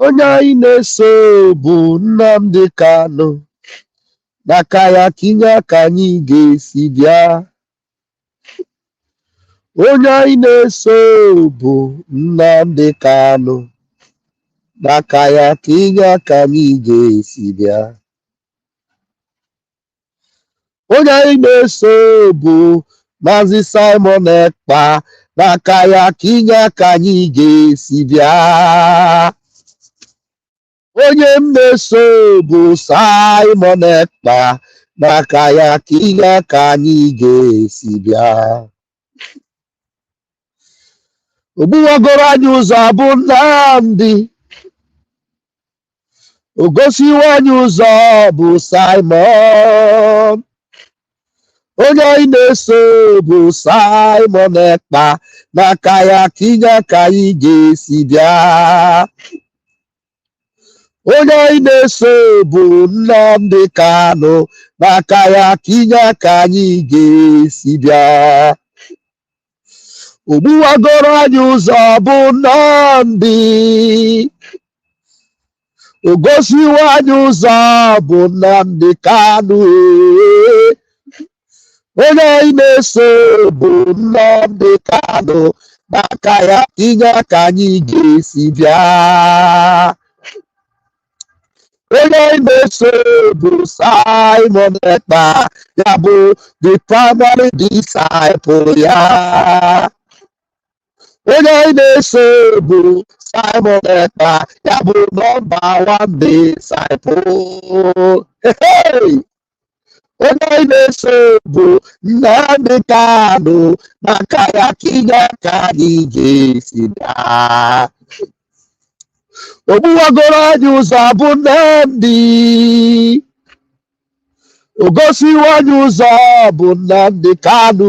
onye anyị na-eso bụ Nnamdi Kanu, n'aka ya ka inye aka anyị ga-esi bịa. Onye anyị na-eso bụ Nnamdi Kanu, n'aka ya ka inye aka anyị ga-esi bịa. Onye anyị na-eso bụ Maazị Simon Ekpa, n'aka ya ka inye aka anyị ga-esi bịa. Onye m na-eso bụ Simon Ekpa, n'aka ya ka inye aka anyị ga-esi bịa. Ogbuwagoro anyị ụzọ bụ Nnamdi, o gosiwo anyị ụzọ bụ Simon. Onye anyị na-eso bụ Simon Ekpa, n'aka ya ka inye aka anyị ga-esi bịa. Onye anyị na-eso bụ Nnamdi Kanu, n'aka ya ka inye aka anyị ga-esi bịa. Ogbuwagoro anyị ụzọ bụ Nnamdi, o gosiwo anyị ụzọ bụ Nnamdi Kanu. Onye anyị na-eso bụ Nnamdi Kanu, n'aka ya ka inye aka anyị ga-esi bịa. Onye anyị na-eso bụ Simon Ekpa, ya bụ the primary disciple ya. Onye anyị na-eso bụ Simon Ekpa, ya bụ number 1 disciple. Onye anyị na-eso bụ Nnamdi Kanu, n'aka ya ka inye aka anyị ga-esi bịa. Ogbuwagoro anyị ụzọ bụ Nnamdi, o gosiwo anyị ụzọ bụ Nnamdi Kanu.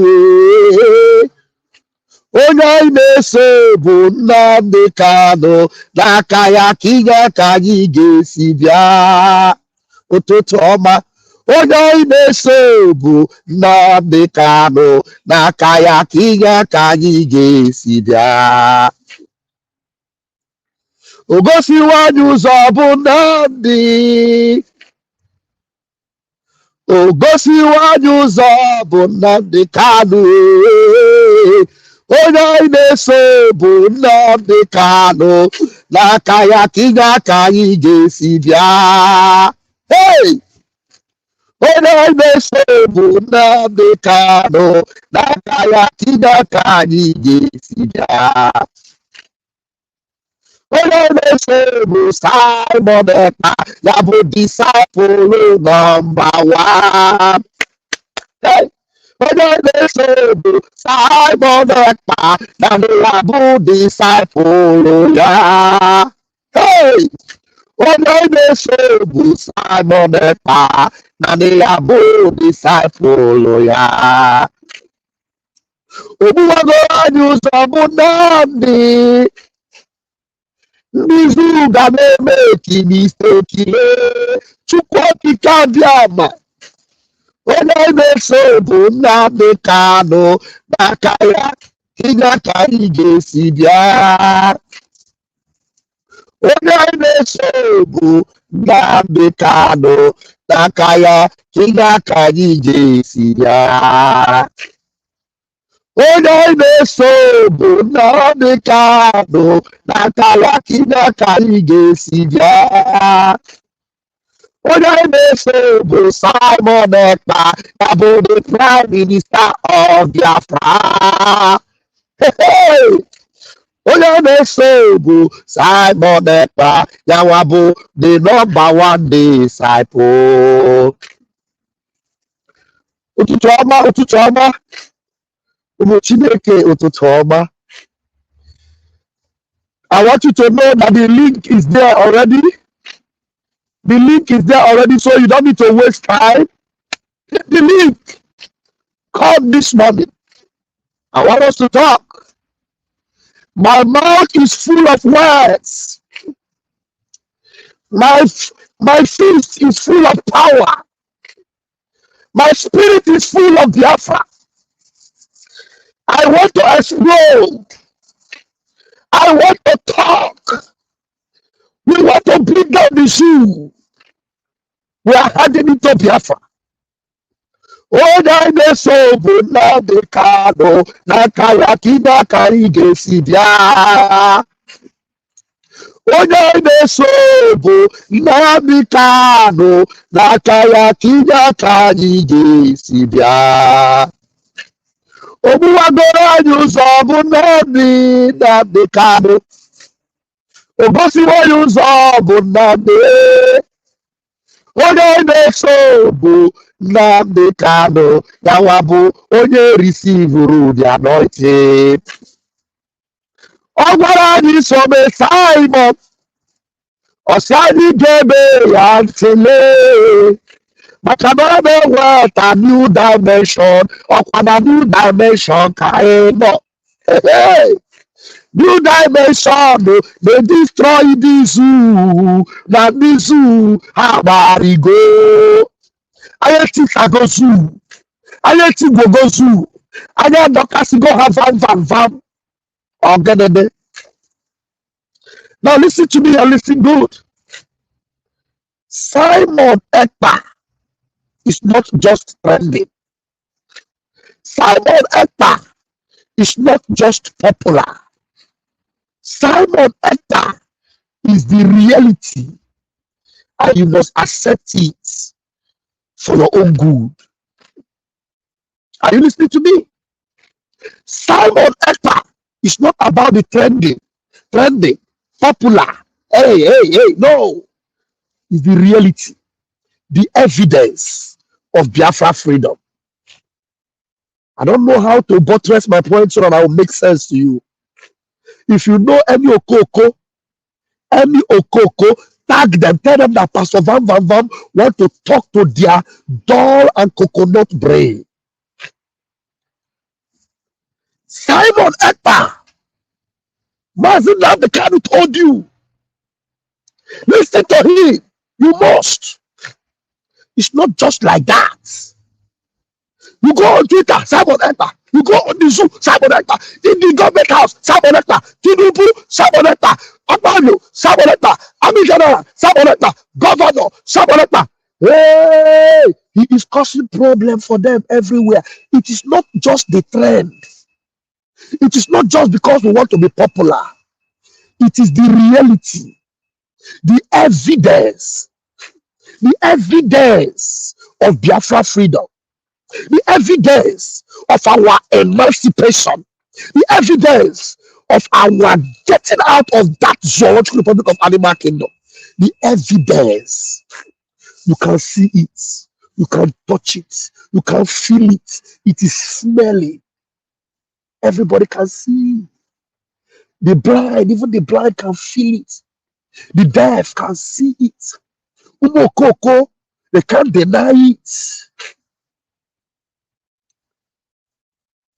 Onye anyị na-eso bụ Nnamdi Kanu, n'aka ya ka inye aka anyị ga-esi bịa. Ụtụtụ ọma. Onye anyị na-eso bụ Nnamdi Kanu, n'aka ya ka inye aka anyị ga-esi bịa. O gosiwo anyị ụzọ bụ Nnamdi, o gosiwo anyị ụzọ bụ Nnamdi Kanu. Onye anyị na-eso bụ Nnamdi Kanu, n'aka ya ka inye aka anyị ga-esi bịa. Onye anyị na-eso bụ Nnamdi Kanu, n'aka ya ka inye aka anyị ga-esi bịa. Onye anyị na-eso bụ Simon Ekpa, ya bụ disciple number 1. Onye anyị na-eso bụ Simon Ekpa, na ya bụ disciple ya. Onye anyị na-eso bụ Simon Ekpa, na ya bụ disciple ya. Ogbuwagoro anyị ụzọ bụ Nnamdi, ndị zuru ga na-eme mistake. Chukwu okike abịama. Onye anyị na-eso bụ Nnamdi Kanu, n'aka ya ka inye aka anyị ga-esi bịa. Onye anyị na-eso bụ Nnamdi Kanu, n'aka ya ka inye aka anyị ga-esi bịa. Onye anyị na-eso bụ Nnamdi Kanu, n'aka ya ka inye aka anyị ga-esi bịa. Onye anyị na-eso bụ Simon Ekpa, ya bụ the Prime Minister of Biafra. Onye anyị na-eso bụ Simon Ekpa, ya bụ the number 1 disciple. Ụtụtụ ọma, ụtụtụ ọma. Ụmụ Chineke, ụtụtụ ọma. I want you to know that the link is there already. The link is there already, so you don't need to waste time. Hit the link. Come this morning. I want us to talk. My mouth is full of words. My fist is full of power. My spirit is full of Biafra. I want to explode. I want to talk. We the zoo. We are heading into Biafra. Oh, na so na de kado na kaya kida kari gesi bia. Onye na-eso na bikano n'aka ya kịja ka anyị ga-esi bịa. Ogbugagoro anyị ụzọ bụ Nnamdi Nnamdi Kanu. O gosiwo anyị ụzọ bụ Nnamdi. Onye na-eso bụ Nnamdi Kanu, yawa bụ onye risivuru the anointing. Ọ gwara anyị some Simon, ọsị anyị ga-eme ya ntịle maka na ọ na-eweta new dimension. Ọkwa na new dimension ka anyị nọ. New dimension na-destroy the zoo, na the zoo ha gbarigo. Anyị etisago zoo, anyị etigwogo zoo, anyị adọkasịgo ha vam. Now listen to me and listen good. Simon Ekpa is not just trending. Simon Ekpa is not just popular. Simon Ekpa is the reality, and you must accept it for your own good. Are you listening to me? Simon Ekpa is not about the trending, popular. Hey, no. It's the reality, the evidence of Biafra freedom. I don't know how to buttress my point so that I will make sense to you. If you know any Okoko, tag them, tell them that Pastor Vam want to talk to their dull and coconut brain. Simon Ekpa, Mazi Nnamdi Kanu told you, listen to him, you must. It's not just like that. You go on Twitter, Simon Ekpa. You go on the Zoom, Simon Ekpa. In the government house, Simon Ekpa. Tinubu, Simon Ekpa. Akpabio, Simon Ekpa. Army General, Simon Ekpa. Governor, Simon Ekpa. Hey, he is causing problem for them everywhere. It is not just the trend. It is not just because we want to be popular. It is the reality, the evidence of Biafra freedom, the evidence of our emancipation, the evidence of our getting out of that zoological republic of animal kingdom. The evidence, you can see it, you can touch it, you can feel it, it is smelling. Everybody can see. The blind, even the blind can feel it. The deaf can see it. Umokoko, they can't deny it.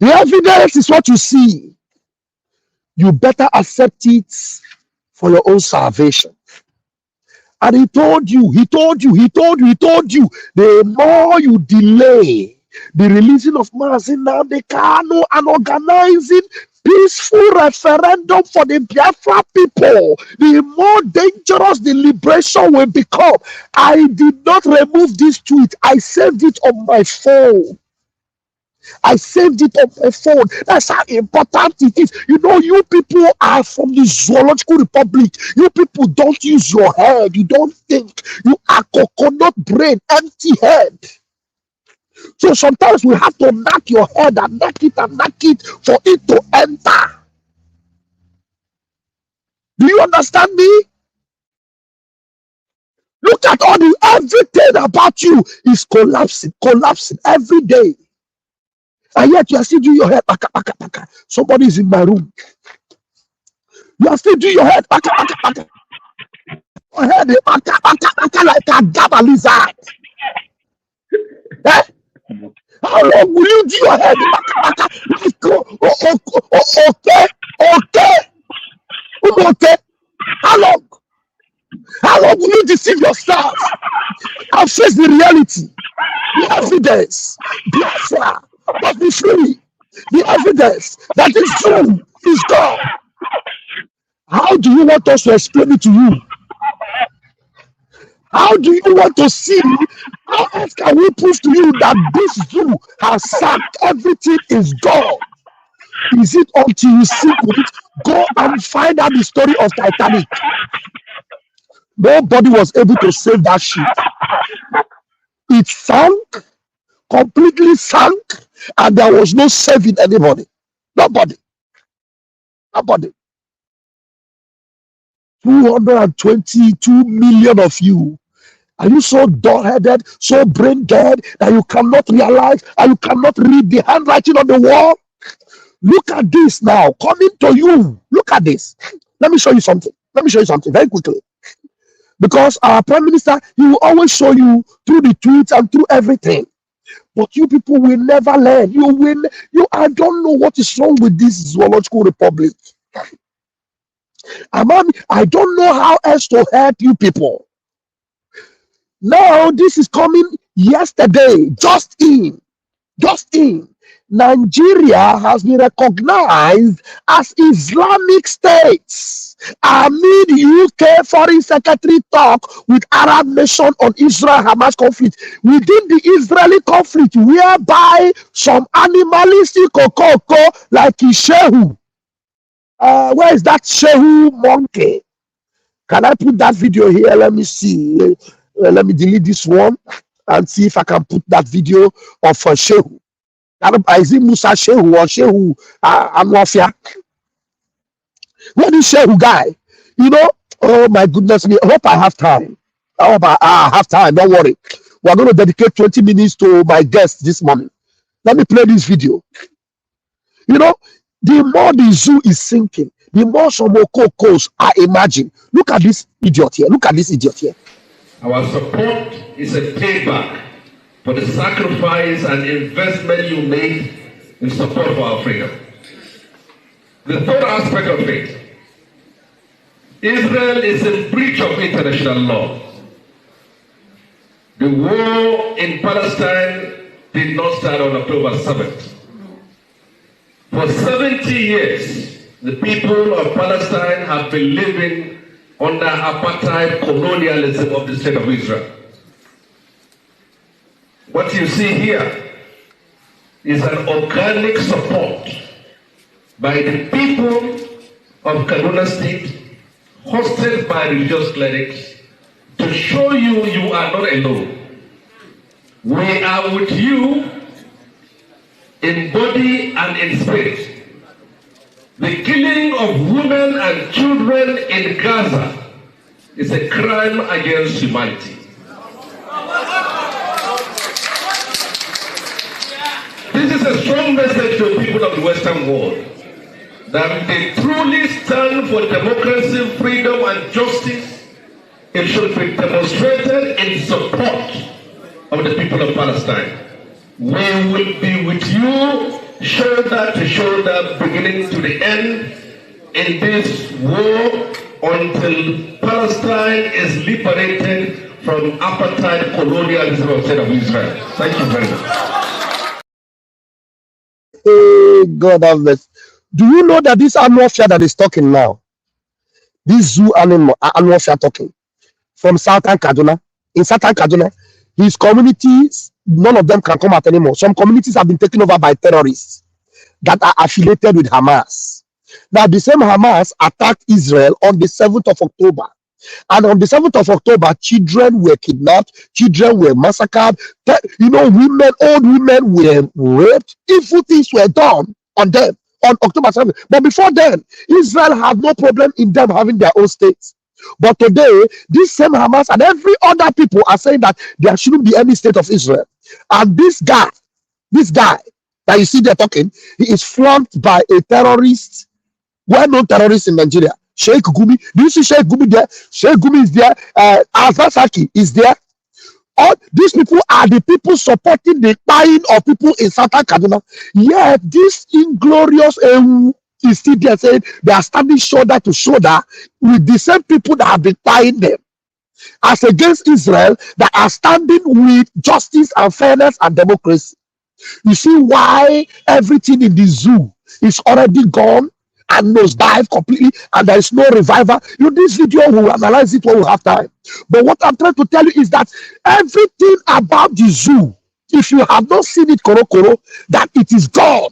The evidence is what you see. You better accept it for your own salvation. And he told you, the more you delay the releasing of Mazi Nnamdi Kanu and organizing peaceful referendum for the Biafra people, the more dangerous the liberation will become. I did not remove this tweet. I saved it on my phone. That's how important it is. You know, you people are from the zoological republic. You people don't use your head. You don't think. You are coconut brain, empty head. So sometimes we have to knock your head and knock it for it to enter. Do you understand me? Look at everything about you is collapsing every day. And yet you are still doing your head, baka. Somebody is in my room. You are still doing your head, baka. Your head, baka, like a gaba lizard. Eh? How long will you do your head? Okay. How long? How long will you deceive yourself? I'll face the reality, the evidence. Biafra must be free. The evidence that is true is God. How do you want us to explain it to you? How do you want to see? How else can we prove to you that this zoo has sacked? Everything is gone. Is it until you see it? Go and find out the story of Titanic. Nobody was able to save that ship. It sank, completely sank, and there was no saving anybody. Nobody. Nobody. 222 million of you. Are you so dull-headed, so brain-dead that you cannot realize and you cannot read the handwriting on the wall? Look at this now, coming to you. Look at this. Let me show you something. Let me show you something very quickly. Because our Prime Minister, he will always show you through the tweets and through everything. But you people will never learn. I don't know what is wrong with this zoological republic. I don't know how else to help you people. Now, this is coming yesterday, just in. Nigeria has been recognized as Islamic States amid UK Foreign Secretary talk with Arab nation on Israel-Hamas conflict. Within the Israeli conflict, whereby some animalistic kokoko like Shehu. Where is that Shehu monkey? Can I put that video here? Let me see. Let me delete this one and see if I can put that video of Shehu. Is it Musa Shehu or Shehu Amwafia? Where is Shehu guy? You know, oh my goodness me. I hope I have time. I hope I have time. Don't worry. We're going to dedicate 20 minutes to my guest this morning. Let me play this video. You know, the more the zoo is sinking, the more some okokos are emerging. Look at this idiot here. Look at this idiot here. Our support is a payback for the sacrifice and investment you made in support of our freedom. The third aspect of it, Israel is in breach of international law. The war in Palestine did not start on October 7th. For 70 years, the people of Palestine have been living under apartheid colonialism of the state of Israel. What you see here is an organic support by the people of Kaduna State, hosted by religious clerics, to show you you are not alone. We are with you in body and in spirit. The killing of women and children in Gaza is a crime against humanity. This is a strong message to the people of the Western world that they truly stand for democracy, freedom, and justice. It should be demonstrated in support of the people of Palestine. We will be with you shoulder to shoulder, beginning to the end in this war until Palestine is liberated from apartheid colonialism of the state of Israel. Thank you very much. Hey, God have mercy. Do you know that this animal fair that is talking now, this zoo animal fair talking from Southern Kaduna, in Southern Kaduna, his communities, none of them can come out anymore. Some communities have been taken over by terrorists that are affiliated with Hamas. Now, the same Hamas attacked Israel on the 7th of October. And on the 7th of October, children were kidnapped, children were massacred, women, old women were raped. Evil things were done on them on October 7th. But before then, Israel had no problem in them having their own states. But today, this same Hamas and every other people are saying that there shouldn't be any state of Israel. And this guy that you see there talking, he is flanked by a terrorist, well-known terrorist in Nigeria, Sheikh Gumi. Do you see Sheikh Gumi there? Sheikh Gumi is there. Al-Fasaki is there. All these people are the people supporting the dying of people in Southern Kaduna. Yet this inglorious is still there saying they are standing shoulder to shoulder with the same people that have been tying them, as against Israel that are standing with justice and fairness and democracy. You see why everything in the zoo is already gone and nosedive completely, and there is no revival. This video we will analyze it when we have time. But what I'm trying to tell you is that everything about the zoo, if you have not seen it, Koro, that it is God.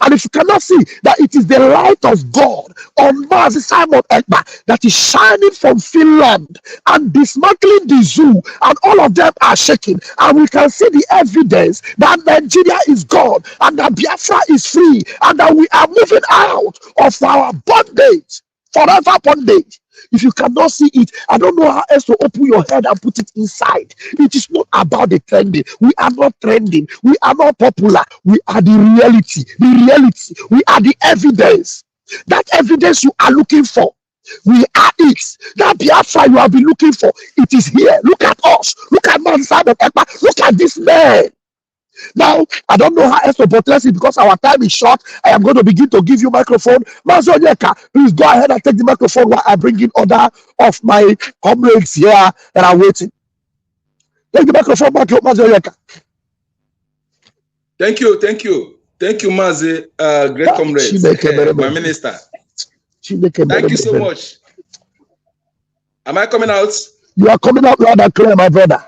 And if you cannot see that it is the light of God on Mars Simon Ekpa that is shining from Finland and dismantling the zoo, and all of them are shaking, and we can see the evidence that Nigeria is gone and that Biafra is free and that we are moving out of our bondage, forever bondage. If you cannot see it, I don't know how else to open your head and put it inside. It is not about the trending. We are not trending. We are not popular. We are the reality. The reality. We are the evidence. That evidence you are looking for, we are it. That Biafra you have been looking for, it is here. Look at us. Look at man Simon Ekpa. Look at this man. Now, I don't know how else to buttress it because our time is short. I am going to begin to give you microphone. Mazo Onyeka, please go ahead and take the microphone while I bring in other of my comrades here that are waiting. Take the microphone, Mazo Onyeka. Thank you, Mazi, great comrade, my minister. Thank you so much. Am I coming out? You are coming out loud and clear, my brother.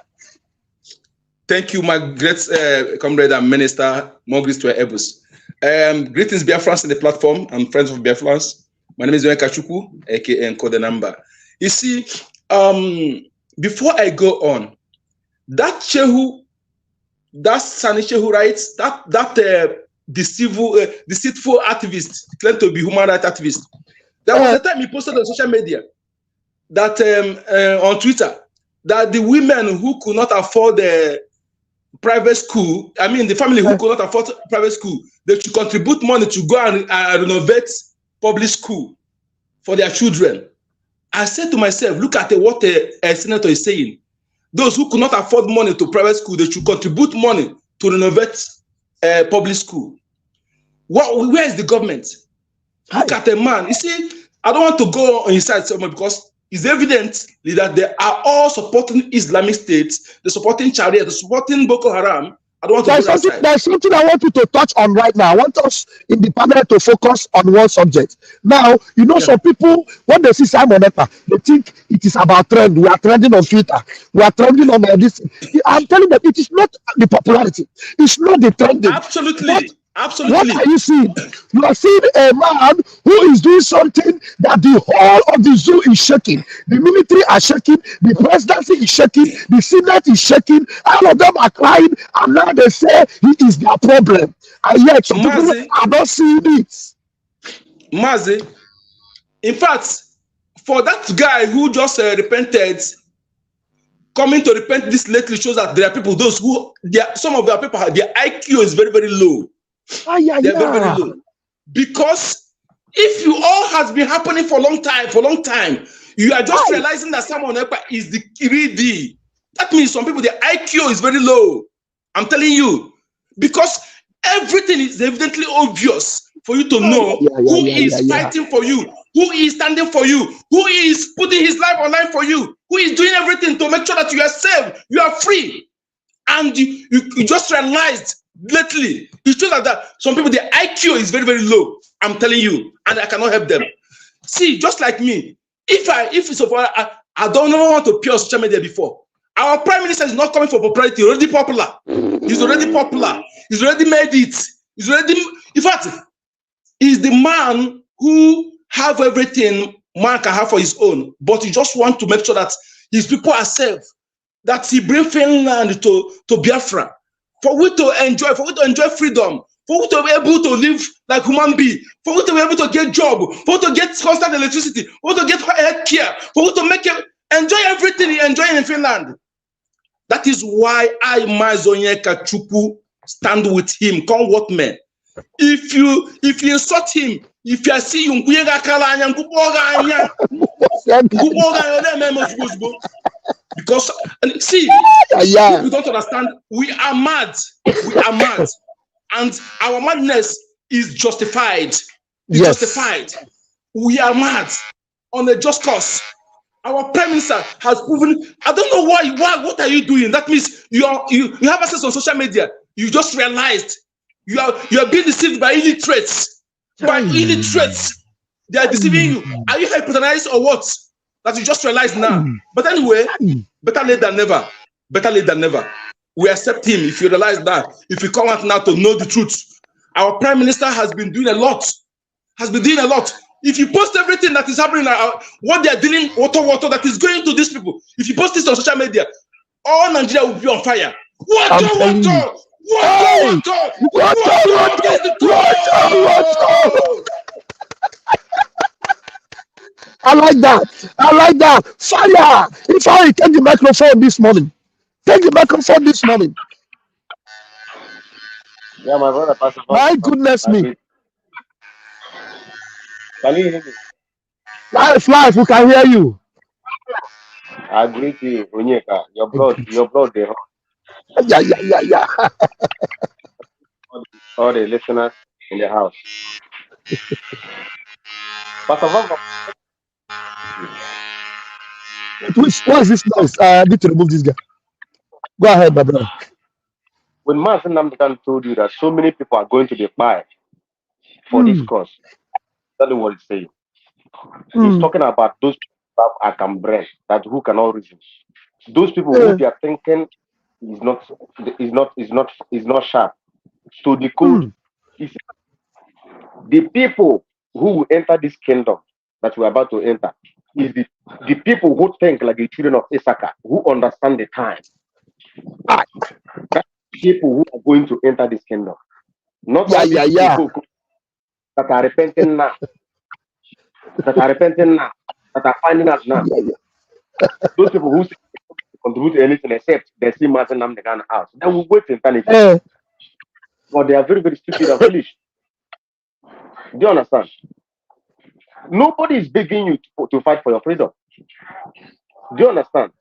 Thank you, my great comrade and minister, Mogris to Ebus. Greetings, Biafrans in the platform and friends of Biafrans. My name is Onyeka Chukwu, aka Encode Number. You see, before I go on, that Shehu, that Sani Shehu writes, that deceitful activist, claimed to be human rights activist. There was a time he posted on social media that on Twitter that the women who could not afford the private school, I mean the family who could not afford private school, they should contribute money to go and renovate public school for their children. I said to myself, look at what a senator is saying. Those who could not afford money to private school, they should contribute money to renovate public school. Where is the government? Look at a man. You see, I don't want to go on his side so much because it's evident that they are all supporting Islamic states, they're supporting Sharia, they're supporting Boko Haram. I don't want to go that side. There's something I want you to touch on right now. I want us in the panel to focus on one subject. Now, some people, when they see Simon Ekpa, they think it is about trend. We are trending on Twitter. We are trending on this. I'm telling them, it is not the popularity. It's not the trending. Absolutely. What are you seeing? You are seeing a man who is doing something that the whole of the zoo is shaking. The military are shaking, the presidency is shaking, the Senate is shaking, all of them are crying, and now they say he is their problem. And yet, some people are not seeing it. Mazi, in fact, for that guy who just repented, coming to repent this lately shows that there are people, some of their people, their IQ is very, very low. They're very, very low. Because if you all has been happening for a long time, you are just realizing that someone is the greedy. That means some people, their IQ is very low. I'm telling you. Because everything is evidently obvious for you to know who is fighting for you, who is standing for you, who is putting his life online for you, who is doing everything to make sure that you are safe, you are free. And you just realized lately, it shows that some people, their IQ is very, very low. I'm telling you, and I cannot help them. See, just like me, if it's I don't know want to appear on social media before. Our prime minister is not coming for popularity. He's already popular. He's already popular. He's already made it. He's already, in fact, he's the man who have everything man can have for his own, but he just want to make sure that his people are safe. That he bring Finland to Biafra. For we to enjoy freedom, for we to be able to live like human beings, for we to be able to get job, for we to get constant electricity, for we to get health care, for we to enjoy everything he enjoying in Finland. That is why I, Mazi Onyeka Chukwu, stand with him. Come what man. If you insult him, if you see him, because see, we don't understand. We are mad. And our madness is justified. Justified. We are mad on a just cause. Our prime minister has proven. I don't know why. What are you doing? That means you have access on social media. You just realized you are being deceived by illiterates. by illiterates. They are deceiving you. Are you hypnotized or what? That you just realized now. But anyway, better late than never. Better late than never. We accept him if you realize that. If you come out now to know the truth. Our prime minister has been doing a lot. If you post everything that is happening, what they are dealing, water that is going to these people. If you post this on social media, all Nigeria will be on fire. Water. I like that. Fire. If I take the microphone this morning. Yeah, my brother, Pastor. My goodness me. Can you hear me? Live, we can hear you. I agree with you, Onyeka. Your blood, they hot. Yeah. All the listeners in the house. Pastor Vava. What is this noise? I need to remove this guy. Go ahead, my brother. When Mazen Namdekan told you that so many people are going to be fired for this cause, that's what he's saying. He's talking about those people that can break, that who cannot reason. Those people who they are thinking is not sharp. So the code is the people who will enter this kingdom that we're about to enter is the people who think like the children of Issachar, who understand the time. That's people who are going to enter this kingdom. Not people that are repenting now. That are finding out now. Those people who contribute to anything except they see Martin Namdekan out. They will wait in eternity. But they are very, very stupid and foolish. Do you understand? Nobody is begging you to fight for your freedom. Do you understand?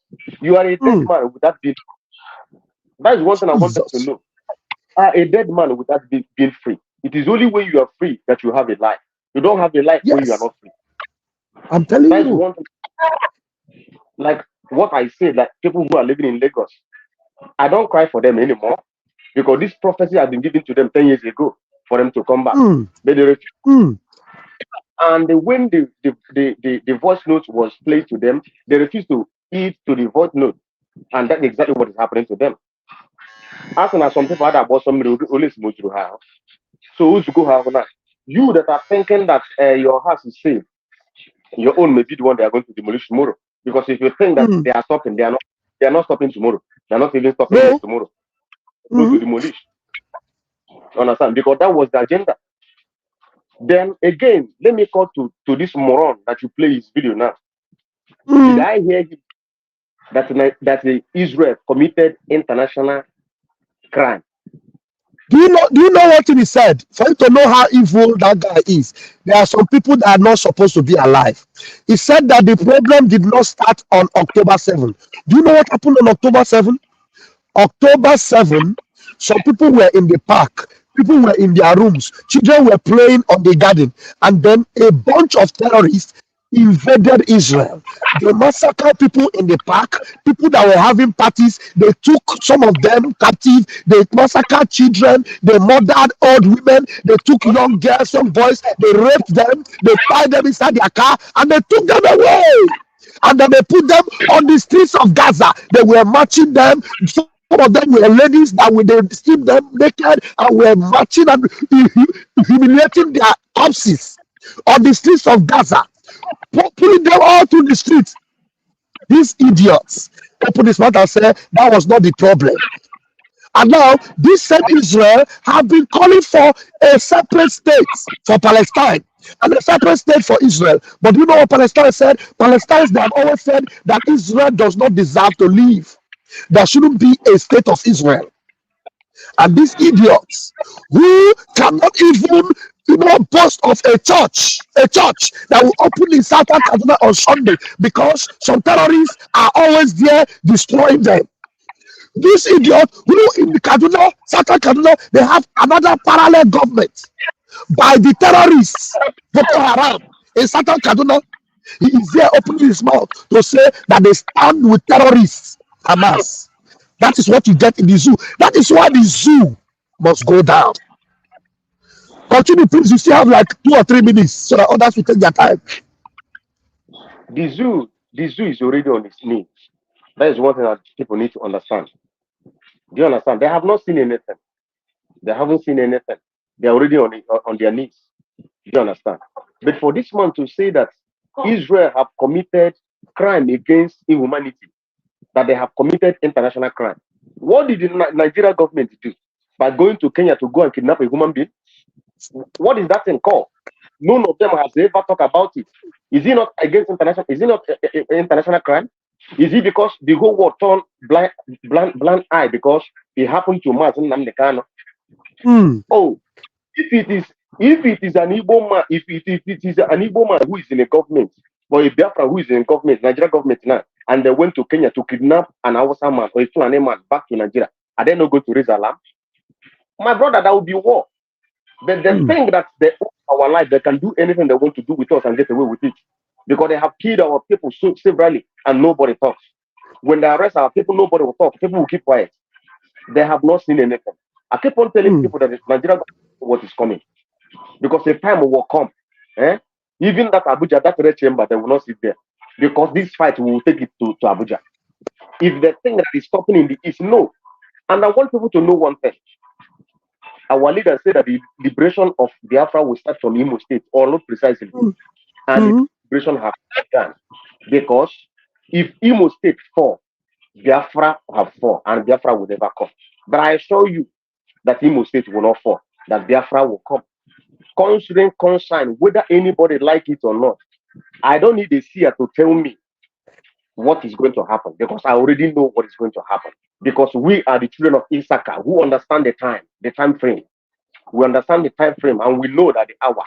You are a dead man without being. That is one thing I wanted to know. A dead man without being free. It is only when you are free that you have a life. You don't have a life when you are not free. I'm telling you. One thing, like what I said, like people who are living in Lagos, I don't cry for them anymore because this prophecy has been given to them 10 years ago for them to come back. But they refused. And when the voice note was played to them, they refused to eat to the voice note. And that's exactly what is happening to them. As soon as some people had about somebody who always moves through her. So who's to go have now? You that are thinking that your house is safe, your own may be the one they are going to demolish tomorrow. Because if you think that they are stopping, they are not stopping tomorrow. They are not even stopping tomorrow. They're going to demolish. Understand? Because that was the agenda. Then again, let me call to this moron that you play his video now. Did I hear him that Israel committed international crime? Do you know what he said? For you to know how evil that guy is, there are some people that are not supposed to be alive. He said that the problem did not start on October 7. Do you know what happened on October 7? October 7, some people were in the park. People were in their rooms. Children were playing on the garden. And then a bunch of terrorists invaded Israel. They massacred people in the park, people that were having parties. They took some of them captive. They massacred children. They murdered old women. They took young girls, young boys. They raped them. They tied them inside their car and they took them away. And then they put them on the streets of Gaza. They were marching them. Some of them were ladies that they stripped them naked and were marching and humiliating their corpses on the streets of Gaza. Putting them all to the streets. These idiots opened his mouth and said that was not the problem. And now this same Israel have been calling for a separate state for Palestine and a separate state for Israel. But you know what Palestine said? Palestinians have always said that Israel does not deserve to live. There shouldn't be a state of Israel. And these idiots who cannot even boast of a church that will open in Southern Kaduna on Sunday because some terrorists are always there destroying them. These idiots who in Kaduna, Southern Kaduna, they have another parallel government by the terrorists, Boko Haram, in Southern Kaduna. He is there opening his mouth to say that they stand with terrorists, Hamas. That is what you get in the zoo. That is why the zoo must go down. Continue, please. You still have like 2 or 3 minutes so that others will take their time. The zoo is already on its knees. That is one thing that people need to understand. Do you understand? They have not seen anything. They haven't seen anything. They're already on their knees. Do you understand? But for this man to say that Israel have committed crime against humanity, that they have committed international crime, what did the Nigeria government do by going to Kenya to go and kidnap a human being? What is that thing called? None of them has ever talked about it. Is it not against international? Is it not international crime? Is it because the whole world turned blind eye because it happened to Mazen Namdekano? Oh, if it is an Igbo man, if it is an Igbo man who is in a government, or a Biafra who is in a government, Nigeria government now, and they went to Kenya to kidnap an Hausa man or a Fulani man back to Nigeria, are they not going to raise alarm? My brother, that would be war. But they think that they own our life, they can do anything they want to do with us and get away with it. Because they have killed our people so severally and nobody talks. When they arrest our people, nobody will talk. People will keep quiet. They have not seen anything. I keep on telling people that Nigeria what is coming. Because a time will come. Even that Abuja, that red chamber, they will not sit there. Because this fight will take it to Abuja. If the thing that is stopping in the east, no. And I want people to know one thing. Our leaders say that the liberation of Biafra will start from Imo State, or not precisely. And the liberation has done. Because if Imo State fall, Biafra have fall, and Biafra will never come. But I assure you that Imo State will not fall, that Biafra will come. Considering consign, whether anybody like it or not, I don't need a seer to tell me what is going to happen, because I already know what is going to happen. Because we are the children of Issachar who understand the time frame. We understand the time frame, and we know that the hour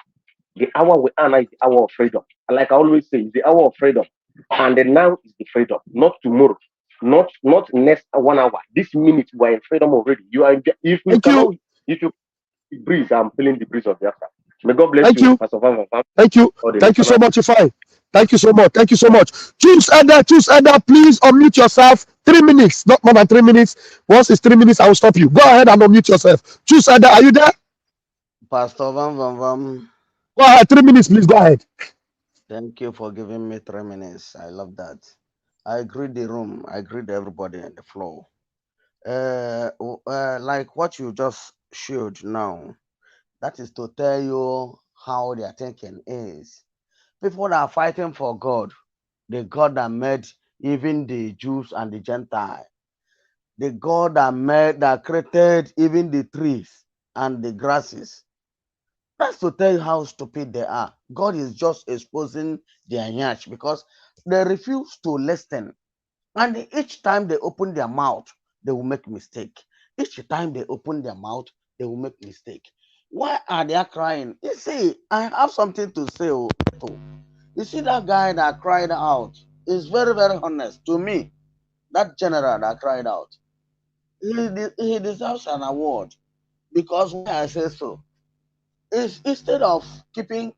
we are now is the hour of freedom. And like I always say, it's the hour of freedom. And then now is the freedom, not tomorrow, not next 1 hour. This minute we are in freedom already. You are if you breeze, I'm feeling the breeze of Biafra. May God bless you. Thank you so much, Ifai. Thank you so much. Thank you so much. Choose Elder, please unmute yourself. 3 minutes, not more than 3 minutes. Once it's 3 minutes, I will stop you. Go ahead and unmute yourself. Choose Elder, are you there? Pastor Vam. Go ahead, 3 minutes, please. Go ahead. Thank you for giving me 3 minutes. I love that. I greet the room. I greet everybody on the floor. Like what you just showed now, that is to tell you how their thinking is. People that are fighting for God, the God that made even the Jews and the Gentiles, the God that created even the trees and the grasses. That's to tell you how stupid they are. God is just exposing their yash because they refuse to listen. And each time they open their mouth, they will make mistake. Each time they open their mouth, they will make mistake. Why are they crying? You see, I have something to say. You see that guy that cried out is very, very honest to me. That general that cried out, he deserves an award because why I say so is instead of keeping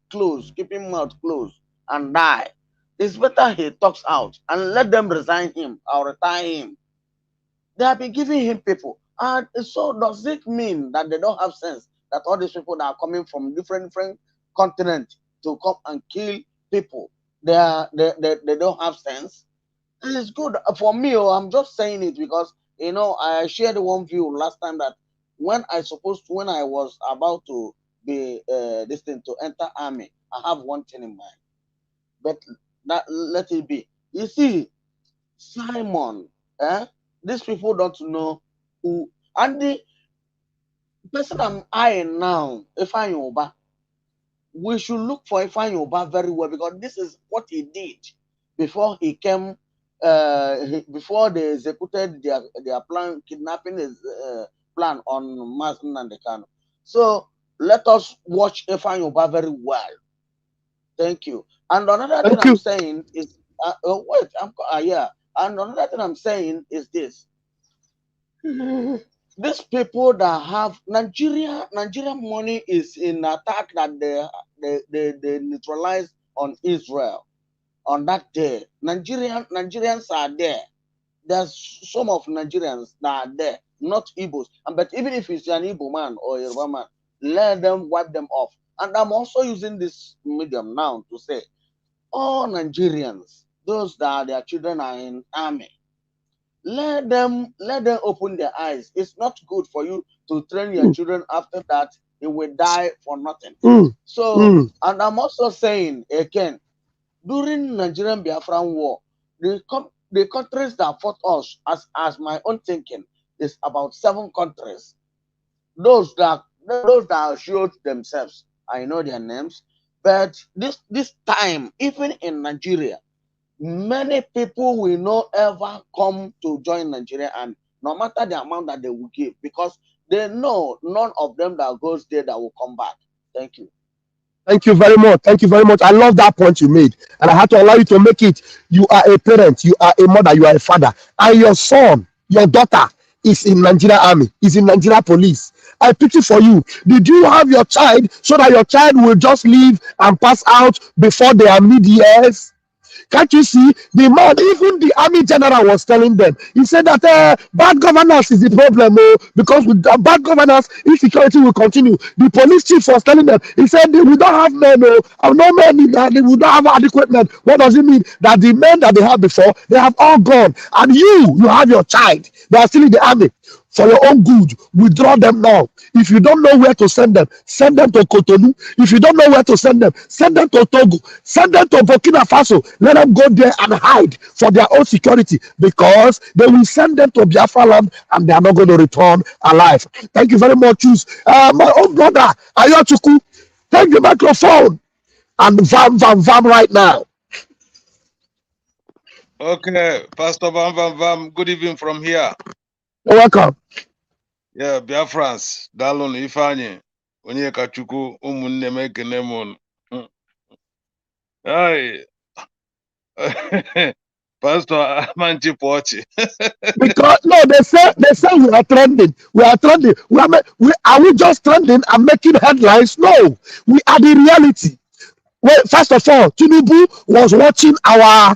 mouth closed and die, it's better he talks out and let them resign him or retire him. They have been giving him people, and so does it mean that they don't have sense? That all these people that are coming from different continents to come and kill people, they don't have sense? It's good for me. I'm just saying it because I shared one view last time that when I was about to be destined to enter army, I have one thing in mind, but that let it be. You see, Simon, these people don't know who, and the person I'm eyeing now, Ifeanyi Uba, we should look for Ifeanyi Uba very well because this is what he did before he came. Before they executed their plan, kidnapping his plan on Mazen and the Kano. So let us watch Ifeanyi Uba very well. Thank you. And another thing I'm saying is, And another thing I'm saying is this: these people that have Nigerian money is in attack that they neutralized on Israel. On that day, Nigerians are there. There's some of Nigerians that are there, not Igbos. But even if it's an Igbo man or a Yoruba man, let them wipe them off. And I'm also using this medium now to say, all Nigerians, those that their children are in army, let them open their eyes. It's not good for you to train your children. After that, it will die for nothing. So, and I'm also saying again, during Nigerian Biafran war, the countries that fought us, as my own thinking, is about 7 countries. Those that showed themselves, I know their names, but this time, even in Nigeria, many people will not ever come to join Nigeria, and no matter the amount that they will give, because they know none of them that goes there that will come back. Thank you. Thank you very much. Thank you very much. I love that point you made. And I had to allow you to make it. You are a parent, you are a mother, you are a father. And your son, your daughter is in Nigeria Army, is in Nigeria Police. I pity for you. Did you have your child so that your child will just leave and pass out before they are mid-years? Can't you see? The man, even the army general was telling them, he said that bad governance is the problem, because with bad governance, insecurity will continue. The police chief was telling them, he said, we don't have men, no men, we don't have adequate men. What does it mean? That the men that they had before, they have all gone. And you have your child, they are still in the army. For your own good, withdraw them now. If you don't know where to send them to Cotonou. If you don't know where to send them to Togo, send them to Burkina Faso. Let them go there and hide for their own security, because they will send them to Biafra land and they are not going to return alive. Thank you very much, my own brother Ayochukwu. Take the microphone and vam right now. Okay, Pastor Vam, good evening from here. You're welcome. Yeah, Biafrans, Dalon Ifanye, Onyeka Chukwu, Umunne Mekenemon. Hey, Pastor Manchi Pochi. Because no, they say we are trending. We are trending. Are we just trending and making headlines? No, we are the reality. Well, first of all, Tinubu was watching our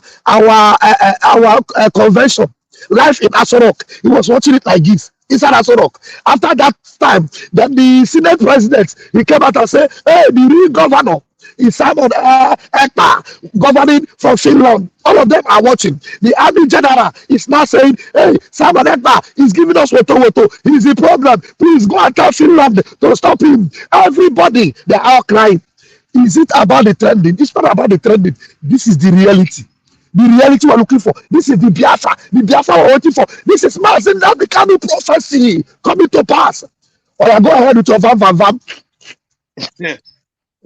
convention live in Asorok. He was watching it like this inside Asorok. After that time, then the Senate president, he came out and said, "Hey, the real governor is Simon Ekpa, governing from Finland." All of them are watching. The army general is now saying, "Hey, Simon Ekpa is giving us woto. He's the problem. Please go and tell Finland to stop him." Everybody, they are all crying. Is it about the trending? It's not about the trending. This is the reality. The reality we're looking for. This is the Biafra. The Biafra we're waiting for. This is Mazin now becoming prophecy coming to pass. Or go ahead with your vam.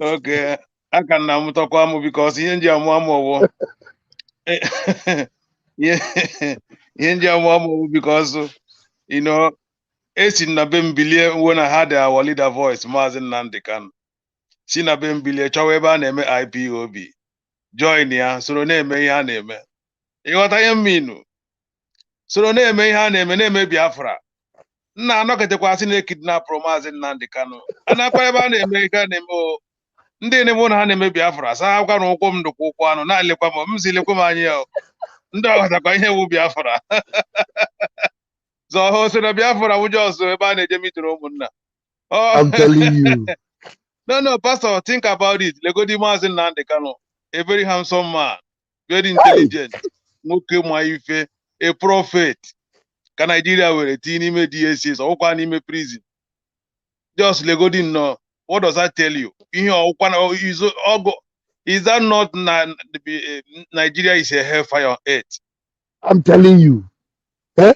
Okay, I can now talk about because he and your mom because you know, it's in Nabembilia when I had our leader voice, Mazin Nandikan. Sina Bembilia, however, name IPOB. Join ya, so name ya name. You what I mean? So name ya name Biafra. Na no kete kwa sine kidnap Mazin Nandikano. Ana kwa eba name ka name o. Ndị na-eme ha na-eme Biafra saa akwa na ụkwụ m dịkwa ụkwụ anụ na-alekwa m si lekwa m anya ndị ọghọtakwa ihe wu Biafra so so na Biafra wụjọ ọzọ ebe a na-eje mitụrụ ụmụnna. I'm telling you. No, Pastor, think about it. Legodi Mazin Nnamdi Kanu, a very handsome man, very intelligent, nwoke ma ife, a prophet. Ka Nigeria were a teen ime DSS or one ime prison. Just Legodi no. What does that tell you? Is that not Nigeria is a hellfire on earth? I'm telling you. Eh?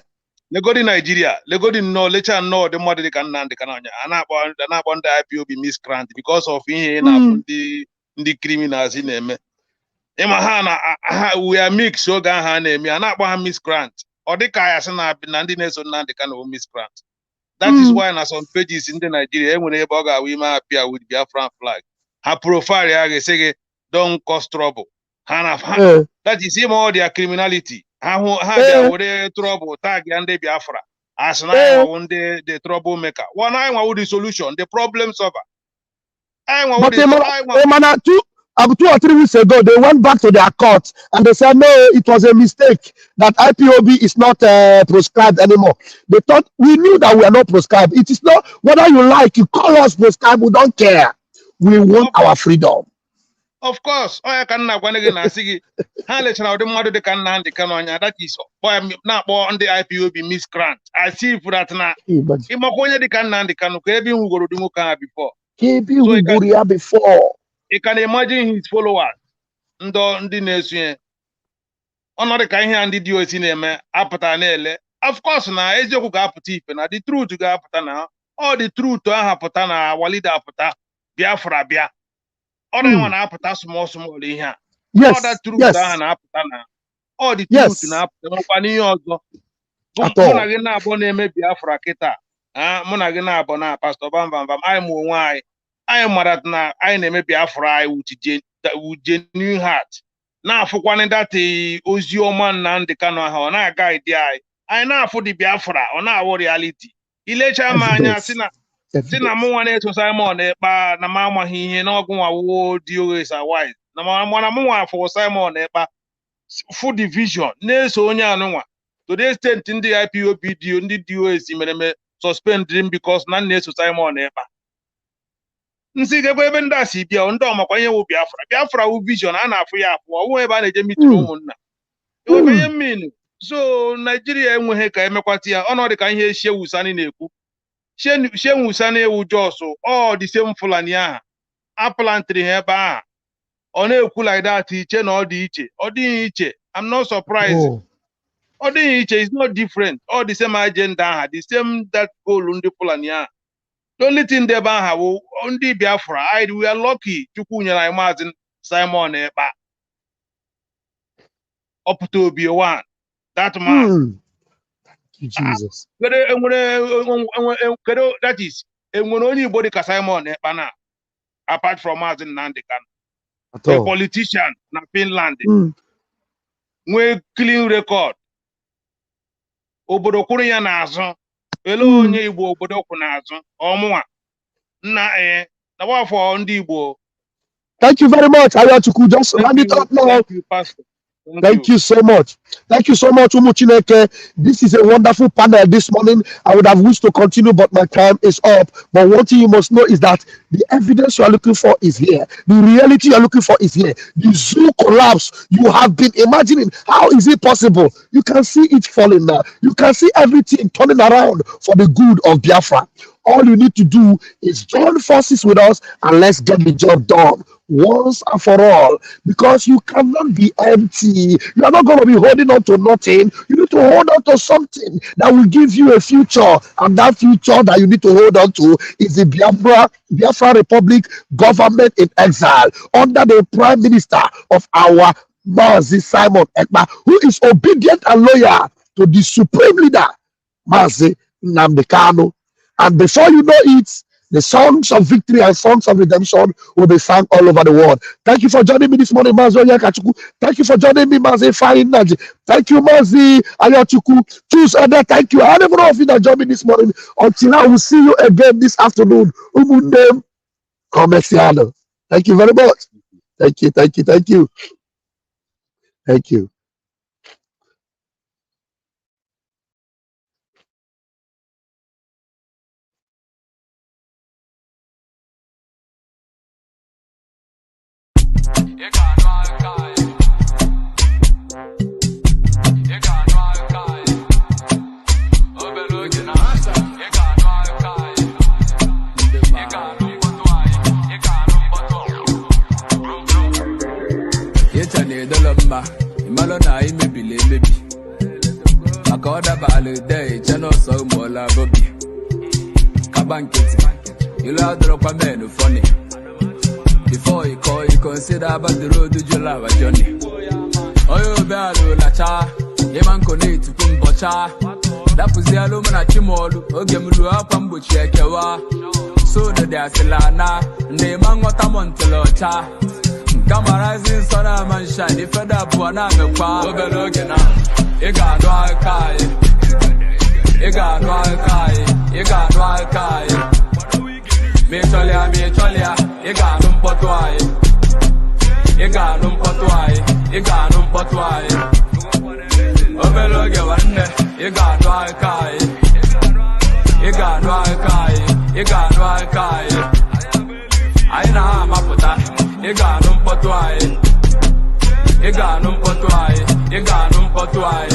Legodi Nigeria, Legodi no, let's know the mother they can and the IPOB miscreant because of the criminals in them. We are mixed so gan me and not miscreant. Or the kayas and Nandines or Nandikan miscreant. That is why na some pages in the Nigeria, when they appear with Biafran flag. Her profile say don't cause trouble. That is him all their criminality. How they trouble tag and they Biafra. As now one day the troublemaker. One I want the solution, the problem solver. 2 or 3 weeks ago, they went back to their court and they said, no, it was a mistake that IPOB is not proscribed anymore. They thought we knew that we are not proscribed. It is not whether you like, you call us proscribed, we don't care. We want our freedom. Of course, I can now when again I see how the mother they can land the canonia. That is why I'm not on the IPOB miscreant. I see for that now. Imakonya the can land the canoe, who go to Muka before. So before. You can imagine his followers. Ndo the nation. Honor the kind and the DOS in a apatana. Of course, now as you go up na the truth to go up now. All the truth to Apatana, Walida Apata, Biafra Bia. All the one Apata small in here. Yes. All that truth Yes. Apatana. All the Yes. truth na Apatana also. Monagina Boneme Biafra Kita. Monagina Bona, Pastor Bam Bam. I'm why. I am Maratna. I name Biafra with genuine heart. Now for one that Ozio man and the Kano, na guy die. I now for the Biafra on our reality. Ilecha manya sina mo wane to Simon Ekpa na mama hi na ogun awo dio is a wise. Na mama mo for Simon Ekpa full division. Na so onya anwa. To the extent in the IPOB dio ndi dio is me suspend him because na na so Simon Ekpa. Nsi ge ebe nda si bia ndo makwanye wo Biafra wo vision ana afu ya afu wo ebe na je mitru umunna. E wo be mean. So Nigeria enweghị ka emekwati ya ọnọdụ ka ihe Shehu Sani na-ekwu Shehu Sani ewu Josu all the same Fulani aha aplantri ha ebe aha ọ na-ekwu like that iche na ọ dị iche ọ dịghị iche. I'm not surprised. Ọ dịghị iche is not different, all the same agenda aha the same that goal ndị Fulani aha. The only thing ebe aha bụ ndị Biafra we are lucky Chukwu nyere anyị Maazị Simon Ekpa up to be one. That man. Thank you, Jesus. That is when only body ka Simon Ekpa na apart from us in Nandikan. A politician na Finland. We clean record. Obodo kwuru ya n'azụ. Ele onye Igbo obodo kwụ n'azụ. Ọmụwa. Na na wafọ ndị Igbo. Thank you very much. Ayachukwu, just round it up now. Thank you, Pastor. Thank you so much. Thank you so much, Umuchineke. This is a wonderful panel this morning. I would have wished to continue, but my time is up. But one thing you must know is that the evidence you are looking for is here. The reality you are looking for is here. The zoo collapse you have been imagining. How is it possible? You can see it falling now. You can see everything turning around for the good of Biafra. All you need to do is join forces with us and let's get the job done once and for all, because you cannot be empty. You are not going to be holding on to nothing. You need to hold on to something that will give you a future, and that future that you need to hold on to is the Biafra Republic government in exile under the Prime Minister of our Mazi Simon Ekpa, who is obedient and loyal to the supreme leader, Mazi Nnamdi Kanu. And before you know it, the songs of victory and songs of redemption will be sung all over the world. Thank you for joining me this morning, Mazi Onyekachuku. Thank you for joining me, Mazi Fainaji. Thank you, Mazi Ayachuku. Choose other. Thank you. I don't know if you joined me this morning. Until I will see you again this afternoon. Umunde Commerciano. Thank you very much. Thank you. Thank you. Thank you. Thank you. Malona maybe Makoda Bali Day, Channel so Mola Bobby Kabankit. You love drop a man funny. Before you call, you consider about the road to Jula Johnny. Oh, you better Lacha, Yamanko need to Kumbocha. That was the alumina Chimolu, Ogemulu up and Butchekawa. So the Dasilana, Neman what I'm on to Locha. Rising sun and shine, if I have one of the power of the Logana, you got dry kai, you got dry kai, you got dry kai. Me cholia, you got them potway. Igano mpotwai, igano mpotwai. Obeloge wanne, igano alkai. Igano alkai, igano alkai. Aina maputa, igano mpotwai. Igano mpotwai, igano mpotwai.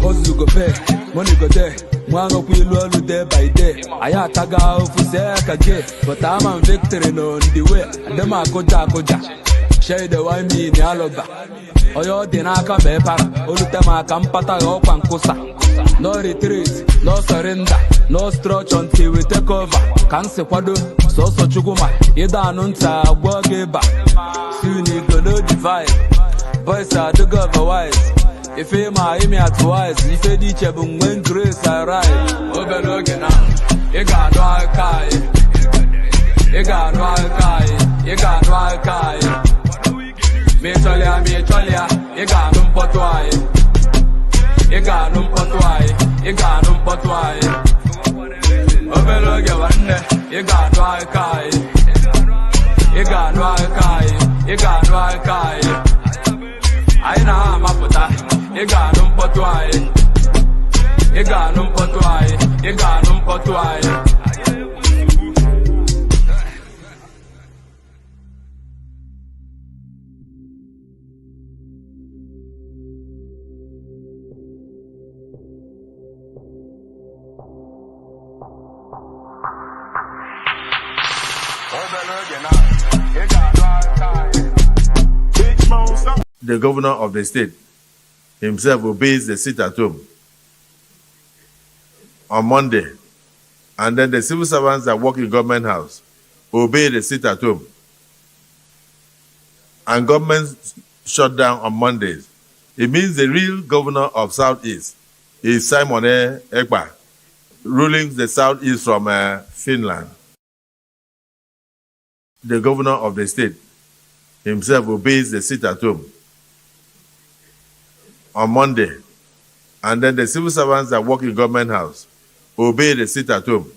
Hustle go pay, money go there. Mwango kwilu day by day. Ayataga ofuseka ge, but I'm on victory no on the way. And them a koja. Share the wine me ni aloba. Oyo dinaka bepara. Olutema kampata yo pankusa. No retreat, no surrender, no stretch until we take over. Kanse kwado, so chuguma. Ida anunta wogeba. Soon you go know the vibe. Boys are the governor wise. If you me at twice, if you ditch a boom when grace I ride. Overlook now, you got no alkai. You got no alkai. You got no alkai. Me cholia, you got no potwai. You got no potwai. You got no potwai. Overlook one, you got no alkai. You got no alkai. You got no alkai. Aina maputa. Igano mpotwai, igano mpotwai, igano mpotwai. The governor of the state himself obeys the sit at home on Monday, and then the civil servants that work in government house obey the sit at home, and government shut down on Mondays. It means the real governor of Southeast is Simon Ekpa, ruling the Southeast from Finland. The governor of the state himself obeys the sit at home on Monday, and then the civil servants that work in government house obey the sit at home,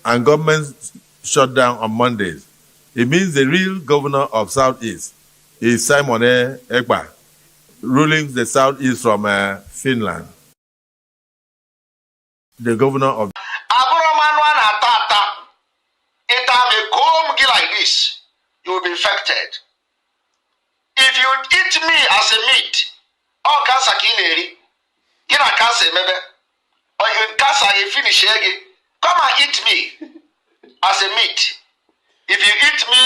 and government shut down on Mondays. It means the real governor of Southeast is Simon Ekpa, ruling the Southeast from Finland. The governor of like this, you will be infected. If you eat me as a meat, or cancer kileri, get a cancer maybe, or you cancer you finish again, come and eat me as a meat. If you eat me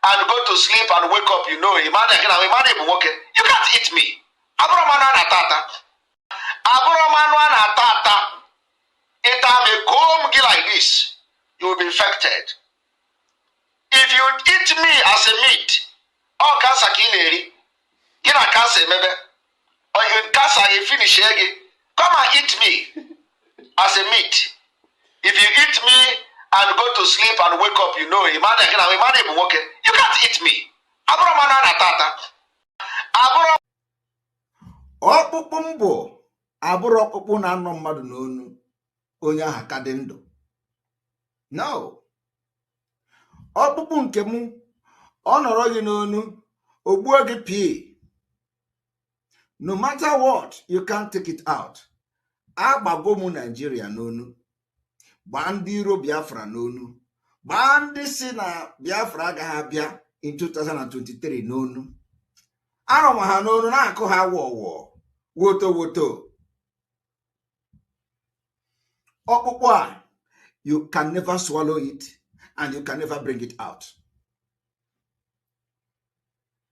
and go to sleep and wake up, you know, you can't eat me. Abromanwana tata. It may come like this, you will be infected. If you eat me as a meat, or cancer kileri, get a cancer maybe, or you cancer you finish again, come and eat me as a meat. If you eat me and go to sleep and wake up, you know, you can't eat me. Abromanwana tata. Ọkpụkpụ mbụ abụrụ ọkpụkpụ na-anọ mmadụ n'onu onye ahụ ka dị ndụ. No. Ọkpụkpụ nke mụ ọ nọrọ gị n'onu ogbuo gị pii. No matter what, you can't take it out. Agbago mụ Nigeria n'onu. Gbaa ndị iro Biafra n'onu. Gbaa ndị si na Biafra agaghị abịa in 2023 n'onu. Anọ m ha n'onu na-akụ ha wọwọ. Woto. Ọkpụkpụ a, you can never swallow it and you can never bring it out.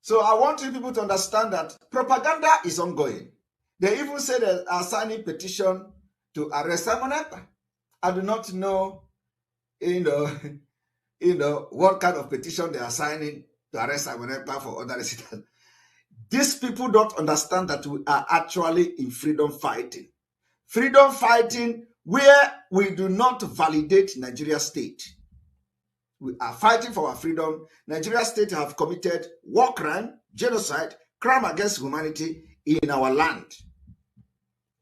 So I want you people to understand that propaganda is ongoing. They even say they are signing petition to arrest Simon Ekpa. I do not know, what kind of petition they are signing to arrest Simon Ekpa for other reasons. These people don't understand that we are actually in freedom fighting. Freedom fighting where we do not validate Nigeria state. We are fighting for our freedom. Nigeria state have committed war crime, genocide, crime against humanity in our land,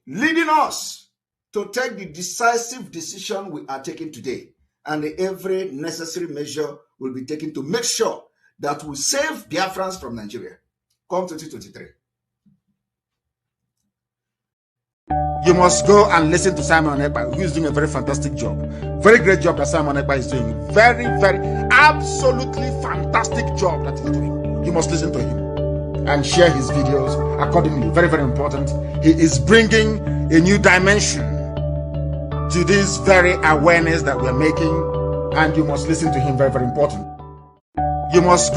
leading us to take the decisive decision we are taking today and every necessary measure will be taken to make sure that we save Biafrans from Nigeria come 2023. You must go and listen to Simon Ekpa, who is doing a very fantastic job. Very great job that Simon Ekpa is doing. Very, very, absolutely fantastic job that he's doing. You must listen to him and share his videos accordingly. Very, very important. He is bringing a new dimension to this very awareness that we're making, and you must listen to him. Very, very important. You must